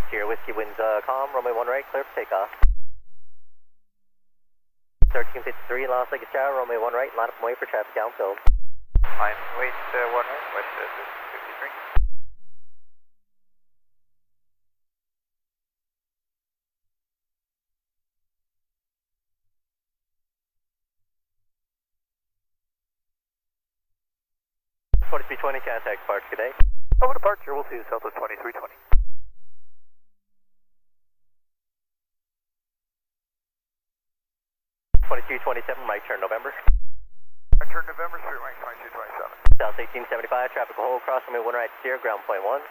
Sierra Whiskey winds calm, runway 1 right, clear for takeoff. 1353 Las Vegas Tower, runway 1 right, line up and wait for traffic downfield. Line wait 1 right, west 53. .2320 contact departure, good day. Over departure, we'll see you Southwest 2320. 2227, right turn November. Right turn November, street rank 2227. South 1875, traffic will hold, cross runway 1 right, Sierra, ground point 1.